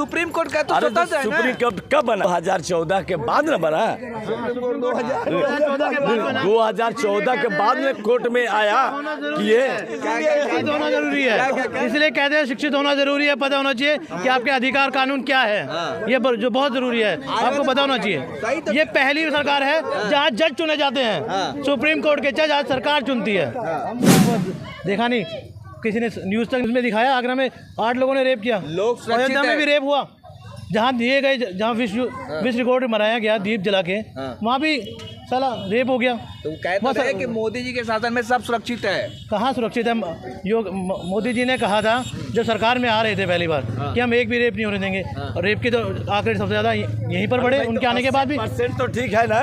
Supreme court का तो स्वतंत्र है ना। सुप्रीम कोर्ट कब बना? 2014 के बाद न बना। 2014 के बाद में कोर्ट में आया कि ये होना जरूरी है, इसलिए कहते हैं शिक्षित होना जरूरी है। पता होना चाहिए कि आपके अधिकार कानून क्या है, ये जो बहुत जरूरी है, आपको पता होना चाहिए। ये पहली सरकार है जहाँ जज चुने जाते हैं, सुप्रीम कोर्ट के जज आज सरकार चुनती है। देखा नहीं, किसी ने न्यूज़ तक में दिखाया, आगरा में 8 लोगों ने रेप किया, अयोध्या में भी रेप हुआ, जहाँ दिए गए, जहाँ विश्व रिकॉर्ड बनाया गया दीप जला के, वहाँ भी साला रेप हो गया। तो कहते हैं कि मोदी जी के शासन में सब सुरक्षित है। कहाँ सुरक्षित है? मोदी जी ने कहा था जब सरकार में आ रहे थे पहली बार कि हम एक भी रेप नहीं होने देंगे, और रेप की तो आंकड़े सबसे ज़्यादा यहीं पर बढ़े उनके आने के बाद भी। % तो ठीक है ना,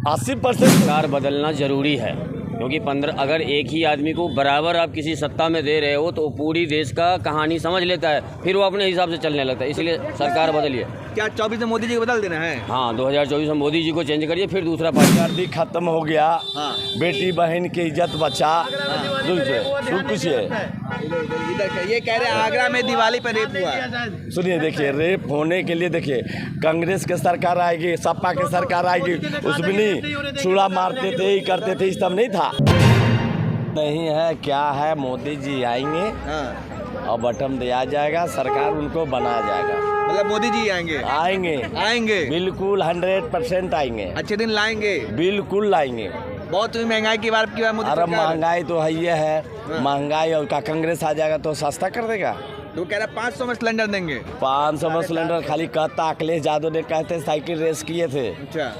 80%। सरकार बदलना जरूरी है, क्योंकि अगर एक ही आदमी को बराबर आप किसी सत्ता में दे रहे हो तो पूरी देश का कहानी समझ लेता है, फिर वो अपने हिसाब से चलने लगता है। इसलिए सरकार बदलिए। क्या 24 में मोदी जी को बदल देना है? हाँ, 2024 में मोदी जी को चेंज करिए, फिर दूसरा पार्टी। भी खत्म हो गया, बेटी बहन की इज्जत बचा। कुछ ये कह रहे हैं आगरा में दिवाली पर रेप हुआ। सुनिए, देखिए, रेप होने के लिए देखिए कांग्रेस की सरकार आएगी, सपा की सरकार आएगी, उसमें नहीं छुरा मारते थे, ही करते थे, इस सब नहीं था। नहीं है, क्या है, मोदी जी आएंगे और बटन दिया जाएगा, सरकार उनको बनाया जाएगा। मतलब मोदी जी आएंगे बिल्कुल 100% आएंगे। अच्छे दिन लाएंगे, बिल्कुल लाएंगे। बहुत महंगाई की बात की मोदी। अरे महंगाई तो है, ये है महंगाई, और का कांग्रेस आ जाएगा तो सस्ता कर देगा। तो कह रहा 500 में सिलेंडर देंगे। 500 में सिलेंडर खाली कहता। अखिलेश यादव ने कहते साइकिल रेस किए थे। अच्छा,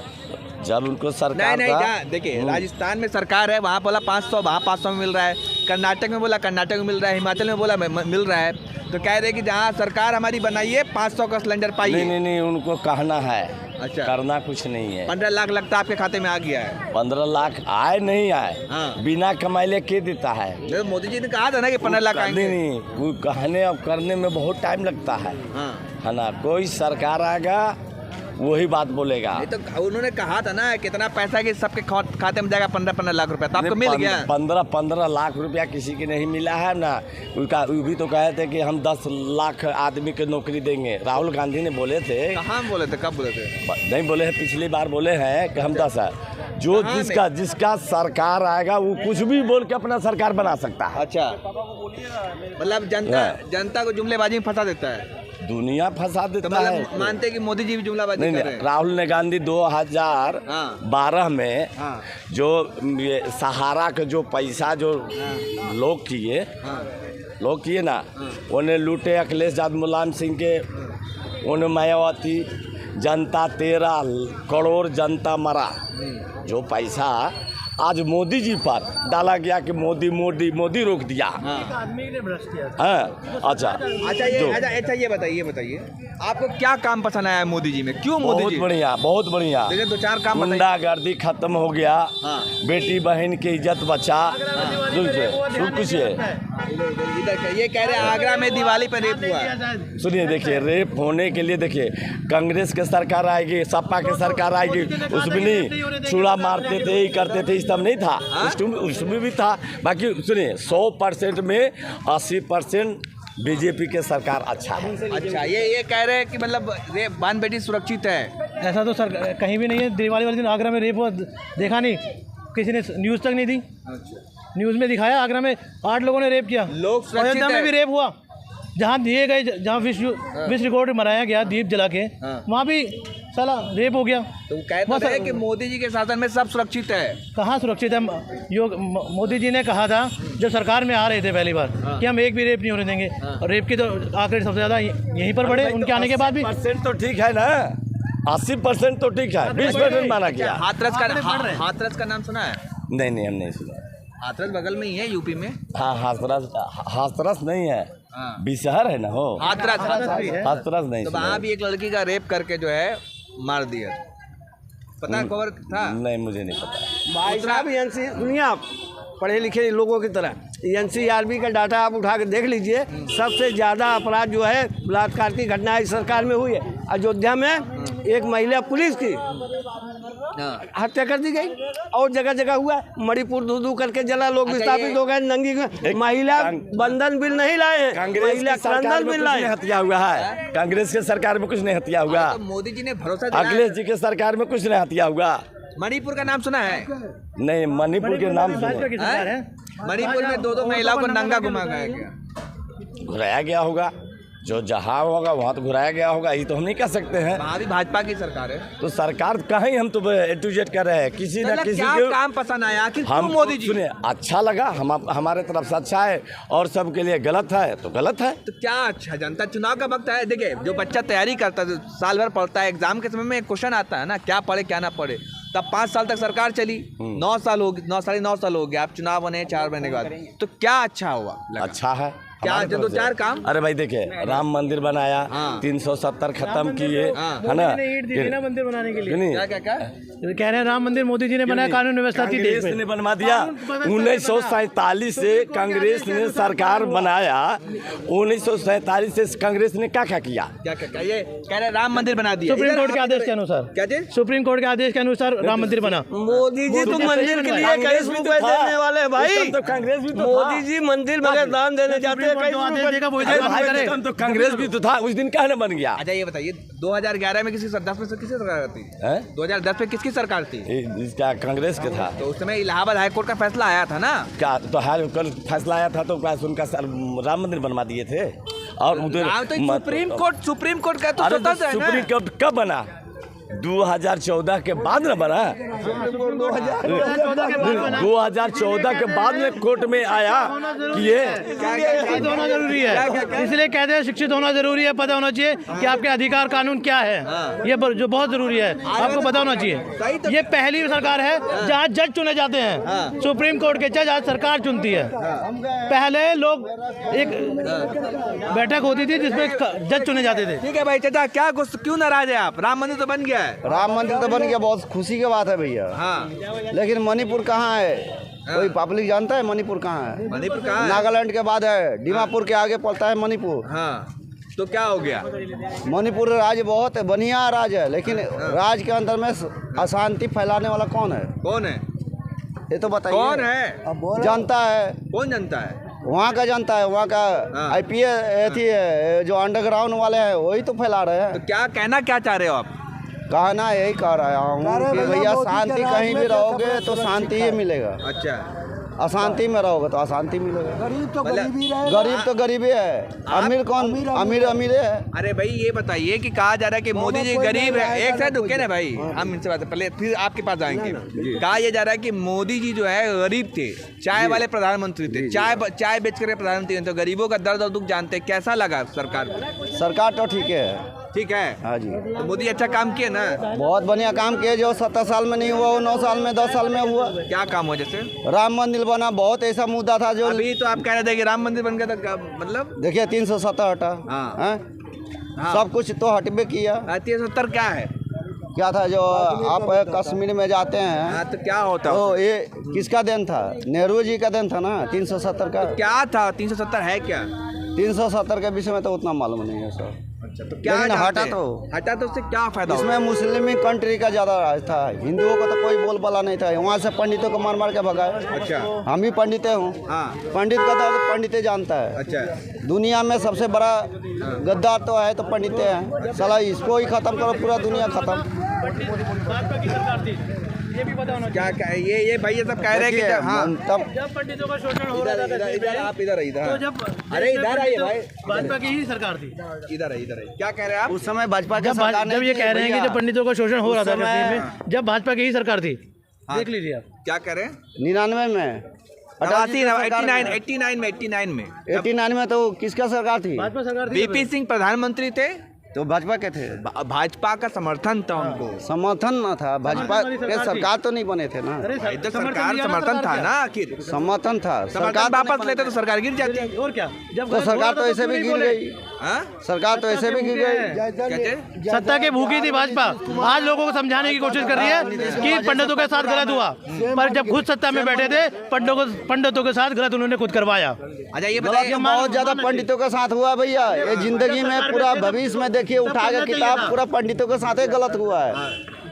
जब उनको सरकार नहीं देखिए, राजस्थान में सरकार है, वहाँ बोला 500, वहाँ 500 में मिल रहा है। कर्नाटक में बोला कर्नाटक में मिल रहा है, हिमाचल में बोला मिल रहा है। तो कह रहे कि जहाँ सरकार हमारी बनाई है 500 का सिलेंडर पाइए। नहीं, उनको कहना है। अच्छा, करना कुछ नहीं है। 15 लाख लगता आपके खाते में आ गया है। 15 लाख आए नहीं आए, बिना कमाइले के देता है। मोदी जी ने कहा था ना कि 15 लाख आएंगे। नहीं, वो कहने और करने में बहुत टाइम लगता है ना। कोई सरकार आएगा वही बात बोलेगा। नहीं तो उन्होंने कहा था ना कितना पैसा कि सबके खाते में जाएगा 15 लाख रुपया, तो आपको मिल गया। 15 लाख रुपया किसी के नहीं मिला है ना। वो भी तो कहे थे कि हम 10 लाख आदमी के नौकरी देंगे। राहुल गांधी ने बोले थे। कहाँ बोले थे, कब बोले थे? नहीं बोले हैं, पिछली बार बोले हैं कि हम 10 है। जो जिसका सरकार आएगा वो कुछ भी बोल के अपना सरकार बना सकता है। अच्छा, मतलब जनता को जुमलेबाजी में फंसा देता है, दुनिया फंसा देता है। मानते कि मोदी जी भी जुमलाबाजी कर रहे हैं। राहुल ने गांधी 2012 में जो सहारा का जो पैसा जो लोग किए ना, उन्हें लूटे। अखिलेश यादव, मुलायम सिंह के, उन्हें मायावती, जनता 13 करोड़ जनता मरा। जो पैसा आज मोदी जी पर डाला गया कि मोदी रोक दिया। अच्छा, ये बताइए आपको क्या काम पसंद आया मोदी जी में? क्यों मोदी जी? बहुत बढ़िया। जैसे 2-4 काम। गुंडागर्दी खत्म हो गया, बेटी बहन की इज्जत बचा। कुछ ये कह रहे हैं आगरा में दिवाली पर रेप हुआ। सुनिए, देखिए, रेप होने के लिए देखिए कांग्रेस की सरकार आएगी, सपा की सरकार आएगी, उसमें नहीं छुरा मारते थे, ही करते थे, इस सब नहीं था। उसमें भी था। बाकी सुनिए, 100% में 80% बीजेपी के सरकार अच्छा है। अच्छा, ये कह रहे हैं कि मतलब बहन बेटी सुरक्षित है। ऐसा तो सर कहीं भी नहीं है। दिवाली वाले दिन आगरा में रेप हुआ, देखा नहीं, किसी ने न्यूज़ तक नहीं दी। न्यूज़ में दिखाया, आगरा में 8 लोगों ने रेप किया, अयोध्या में भी रेप हुआ, जहाँ दिए गए, जहाँ विश्व रिकॉर्ड बनाया गया दीप जला के, वहाँ भी साला रेप हो गया। तो कहते हैं कि मोदी जी के शासन में सब सुरक्षित है। कहाँ सुरक्षित है? मोदी जी ने कहा था जब सरकार में आ रहे थे पहली बार कि हम एक भी रेप नहीं होने देंगे, और रेप की तो आंकड़े सबसे ज़्यादा यहीं पर बढ़े उनके आने के बाद भी। % तो ठीक है ना, 80% तो ठीक है, 20% माना गया। हाथरस का नाम सुना है? नहीं, हम नहीं सुना। हाथरस बगल में ही है, यूपी में। हाँ, हाथरस नहीं है, बिशहर है ना। हो हाथरस नहीं। तो वहाँ भी एक लड़की का रेप करके जो है मार दिया, पता खबर था? नहीं, मुझे नहीं पता। भाई साहब, दुनिया पढ़े लिखे लोगों की तरह NCRB का डाटा आप उठा के देख लीजिए। सबसे ज़्यादा अपराध जो है बलात्कार की घटना इस सरकार में हुई है। अयोध्या में एक महिला पुलिस की हत्या कर दी गई और जगह जगह हुआ। मणिपुर धू करके जला, लोग विस्थापित हो गए, नंगी महिला बंधन बिल नहीं लाए हैं, महिला क्रंदन बिल लाए। हत्या हुआ है, कांग्रेस के सरकार में कुछ नहीं हत्या हुआ, तो मोदी जी ने भरोसा दिलाया। अखिलेश जी के सरकार में कुछ नहीं हत्या हुआ। मणिपुर का नाम सुना है? नहीं, मणिपुर के नाम भाजपा की सरकार है। मणिपुर में 2 महिलाओं को नंगा घुमाया गया। घुराया गया होगा, जो जहाँ होगा वहाँ तो घुराया गया होगा, ये तो हम नहीं कह सकते हैं। वहाँ भी भाजपा की सरकार है। तो सरकार कहीं हम तो ए टू जेड कर रहे हैं, किसी न किसी क्या को काम पसंद आया आखिर हम मोदी जी? सुने, अच्छा लगा, हमारे तरफ से अच्छा है, और सबके लिए गलत है तो गलत है। तो क्या अच्छा, जनता चुनाव का वक्त है। देखिए, जो बच्चा तैयारी करता है, साल भर पढ़ता है, एग्जाम के समय में एक क्वेश्चन आता है ना, क्या पढ़े क्या ना पढ़े। तब 5 साल तक सरकार चली, 9 साल हो गए, 9 साल हो गया, अब चुनाव बने 4 महीने के बाद, तो क्या अच्छा हुआ? अच्छा है क्या जो 2-4 काम? अरे भाई देखिए, राम मंदिर बनाया, 370 खत्म किए, है ना, ईंट दी थी ना मंदिर बनाने के लिए। क्या क्या क्या कह रहे हैं राम मंदिर मोदी जी ने बनाया, कानून व्यवस्था थी देश कांग्रेस में। ने बनवा दिया। 1947 से कांग्रेस ने सरकार बनाया, 1947 से कांग्रेस ने क्या क्या किया? क्या क्या ये कह रहे राम मंदिर बना दिया सुप्रीम कोर्ट के आदेश के अनुसार। क्या चीज? सुप्रीम कोर्ट के आदेश के अनुसार राम मंदिर बना। मोदी जी तो मंदिर के लिए कई रुपए देने वाले हैं भाई। तो कांग्रेस भी तो मोदी जी मंदिर बगैर दान देने जाते हैं, कई रुपए। तो कांग्रेस भी तो था, उस दिन कहने बन गया। अच्छा ये बताइए, 2011 में किसी 10 में से किसी सरकार थी? 2010 में किसकी सरकार थी? इसका कांग्रेस के था। तो उस समय इलाहाबाद हाई कोर्ट का फैसला आया था ना। क्या तो हाल कल फैसला आया था, तो क्या उनका राम मंदिर बनवा दिए थे। और उधर तो सुप्रीम कोर्ट का तो अरे तो स्वतंत्र है ना। सुप्रीम कोर्ट कब बना? 2014 के बाद न बना। 2014 के बाद में कोर्ट में आया कि ये शिक्षित होना जरूरी है, इसलिए कहते हैं शिक्षित होना जरूरी है, पता होना चाहिए कि आपके अधिकार कानून क्या है। ये जो बहुत जरूरी है, आपको पता होना चाहिए। ये पहली सरकार है जहाँ जज चुने जाते हैं, सुप्रीम कोर्ट के जज आज सरकार चुनती है। पहले लोग एक बैठक होती थी जिसमें जज चुने जाते थे। ठीक है भाई चाचा, क्या क्यों नाराज है आप? राम मंदिर तो बन गया है। राम मंदिर तो बन गया, बहुत खुशी की बात है भैया। हाँ, लेकिन मणिपुर कहाँ है? कोई पब्लिक जानता है मणिपुर कहाँ है? मणिपुर कहाँ है? नागालैंड के बाद है, दीमापुर के आगे पड़ता है मणिपुर। हाँ, तो क्या हो गया? मणिपुर राज्य बहुत बढ़िया राज्य है, लेकिन राज्य के अंदर में अशांति फैलाने वाला कौन है? कौन है? ये तो बताइए। कौन है? जनता है। कौन जनता है? वहाँ का जनता है, वहाँ का IPS थी, जो अंडरग्राउंड वाले हैं वही तो फैला रहे हैं। तो क्या कहना क्या चाह रहे हो आप? कहना यही कह रहा हूँ कि भैया शांति कहीं भी रहोगे तो शांति ही मिलेगा। अच्छा, अशांति में रहोगे तो अशांति मिलेगा। गरीब तो गरीबी है, अमीर कौन? अमीर है। अरे भाई ये बताइए कि कहा जा रहा है कि मोदी जी गरीब है। एक साथ रुके ना भाई, हम इनसे बात पहले फिर आपके पास आएंगे। कहा यह जा रहा है कि मोदी जी जो है गरीब थे, चाय वाले प्रधानमंत्री थे, चाय बेच कर प्रधानमंत्री, तो गरीबों का दर्द और दुख जानते। कैसा लगा सरकार को? सरकार तो ठीक है। ठीक है, हाँ जी, तो मोदी अच्छा काम किए ना? बहुत बढ़िया काम किए। जो 17 साल में नहीं हुआ वो 9 साल में 10 साल में हुआ। क्या काम हो? जैसे राम मंदिर बना, बहुत ऐसा मुद्दा था जो अभी तो आप कह रहे थे कि राम मंदिर बन गया, तो मतलब देखिए 370 हटा। हाँ। हैं? सब कुछ तो हटबे किया। 370 क्या है? क्या था जो आप कश्मीर में जाते हैं हाँ, तो क्या होता? तो ये किसका दिन था? नेहरू जी का दिन था ना 370 का। क्या था? 370 है क्या? 370 के विषय में तो उतना मालूम नहीं है सर। अच्छा, तो क्या लेकिन जानते हैं? हटा तो उससे क्या फायदा? इसमें मुस्लिम कंट्री का ज्यादा राज था, हिंदुओं का तो कोई बोलबाला नहीं था। वहाँ से पंडितों को मार मार के भगाए। अच्छा, हम भी पंडित हूँ। हाँ, पंडित का दर्द पंडित जानता है। अच्छा, दुनिया में सबसे बड़ा गद्दार तो है तो पंडित हैं। साला इसको ही खत्म करो, पूरा दुनिया खत्म। भाजपा की सरकार थी, ये भी पता होना चाहिए। क्या ये भाई ये सब कह रहे हैं कि हाँ, तब जब पंडितों का शोषण हो रहा था कश्मीर में, आप इधर तो जब अरे इधर आइए भाई, भाजपा की ही सरकार थी। इधर है। क्या कह रहे हैं आप? उस समय भाजपा की जब सरकार जब ये नहीं कह रहे हैं कि थी जब पंडितों का शोषण हो रहा था उस समय- कश्मीर में, जब भाजपा की ही सरकार थी। देख लीजिए आप। क्या कह रहे हैं? 99 में 89 में 89 में तो किसका सरकार थी? भाजपा सरकार थी। बीपी सिंह प्रधानमंत्री थे, तो भाजपा के थे। भाजपा का समर्थन था उनको। समर्थन न था, भाजपा के सरकार तो नहीं बने थे ना। इधर सरकार समर्थन था ना, आखिर समर्थन था। समर्थन वापस लेते तो सरकार गिर जाती। और क्या, जब तो सरकार तो ऐसे भी गिर गई। हाँ? सरकार तो ऐसे भी गिर गई। कहते? सत्ता के भूखी थी भाजपा। आज लोगों को समझाने की कोशिश कर रही है कि पंडितों के साथ गलत हुआ, पर जब खुद सत्ता में बैठे थे पंडितों के साथ गलत उन्होंने खुद करवाया। अच्छा ये गलत बताइए, तो बहुत ज्यादा पंडितों के साथ हुआ भैया। ये जिंदगी में पूरा भविष्य में देखिए उठा के किताब पूरा पंडितों के साथ ही गलत हुआ है,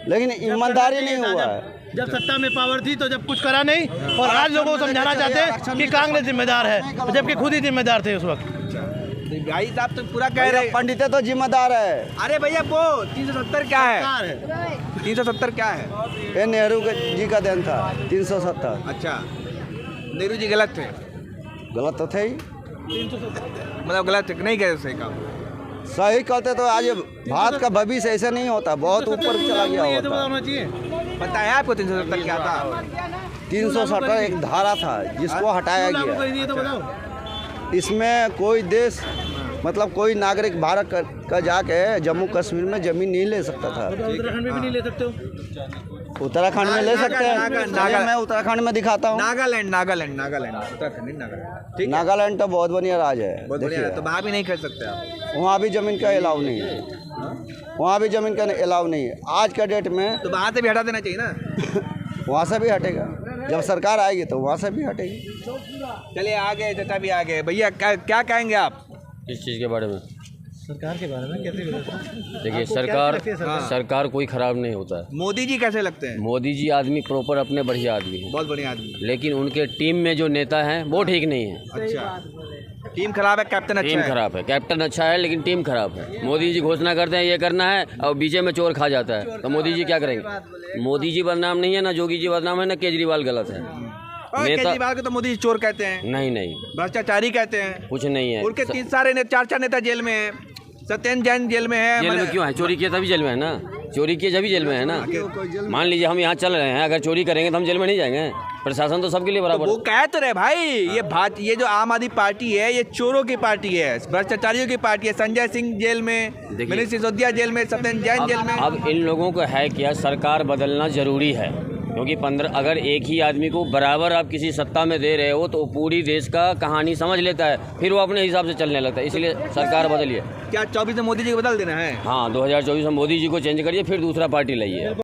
लेकिन ईमानदारी नहीं हुआ है। जब सत्ता में पावर थी तो जब कुछ करा नहीं, और आज लोगों को समझाना चाहते हैं कि कांग्रेस जिम्मेदार है, जबकि खुद ही जिम्मेदार थे उस वक्त। भाई साहब तो पूरा कह रहे हैं पंडित तो जिम्मेदार है। अरे भैया वो 370 क्या है? 370 क्या है? ये नेहरू जी का देन था 370। अच्छा, नेहरू जी गलत थे? गलत तो थे ही, मतलब गलत थे, नहीं कह सही काम। सही करते तो आज भारत का भविष्य ऐसे नहीं होता, बहुत ऊपर चला गया ये तो होता। होना चाहिए। पता है आपको 370 क्या था? 370 एक धारा था जिसको हटाया लागू गया। कर दिए तो बताओ। इसमें कोई देश मतलब कोई नागरिक भारत का जाके जम्मू कश्मीर में जमीन नहीं ले सकता था। उत्तराखंड में भी नहीं ले सकते हो? उत्तराखंड में ले सकते हैं। चलिए मैं उत्तराखंड में दिखाता हूँ। नागालैंड उत्तराखंड नहीं, नागालैंड। ठीक है, नागालैंड तो बहुत बढ़िया राज्य है, बहुत बढ़िया देखिए है। तो वहाँ भी नहीं कर सकते आप? वहाँ भी जमीन का अलाउ नहीं है, वहाँ भी जमीन का अलाउ नहीं है आज का डेट में। तो वहाँ से भी हटा देना चाहिए ना। वहाँ से भी हटेगा, जब सरकार आएगी तो वहाँ से भी हटेगी। चलिए आगे, चाचा भी आगे। भैया क्या कहेंगे आप इस चीज़ के बारे में? सरकार के बारे में कैसे देखिए, सरकार कोई ख़राब नहीं होता है। मोदी जी कैसे लगते हैं? मोदी जी आदमी प्रॉपर अपने बढ़िया आदमी है, बहुत बढ़िया आदमी। लेकिन उनके टीम में जो नेता हैं वो ठीक नहीं है। अच्छा, टीम खराब है, कैप्टन अच्छा टीम है। खराब है, कैप्टन अच्छा है लेकिन टीम खराब है। मोदी जी घोषणा करते हैं ये करना है और बीच में चोर खा जाता है, तो मोदी जी क्या करेंगे? मोदी जी बदनाम नहीं है, ना योगी जी बदनाम है, ना केजरीवाल गलत है। और केजरीवाल को तो मोदी जी चोर कहते हैं, नहीं भ्रष्टाचारी कहते हैं। कुछ नहीं है। उनके 4 नेता जेल में हैं। सत्येंद्र जैन जेल में है। जेल में क्यों है? चोरी किया तभी जेल में है ना, चोरी किए जब जेल में है ना। मान लीजिए हम यहाँ चल रहे हैं, अगर चोरी करेंगे तो हम जेल में नहीं जाएंगे। प्रशासन तो सबके लिए बराबर। वो कह तो रहे भाई, ये जो आम आदमी पार्टी है ये चोरों की पार्टी है, भ्रष्टाचारियों की पार्टी है। संजय सिंह जेल में, मनीष सिसोदिया जेल में, सत्येंद्र जैन जेल में। अब इन लोगों को है क्या, सरकार बदलना जरूरी है, क्योंकि अगर एक ही आदमी को बराबर आप किसी सत्ता में दे रहे हो तो पूरी देश का कहानी समझ लेता है, फिर वो अपने हिसाब से चलने लगता है। इसलिए सरकार बदलिए। क्या 24 में मोदी जी को बदल देना है? हाँ, 2024 में मोदी जी को चेंज करिए, फिर दूसरा पार्टी लाइए।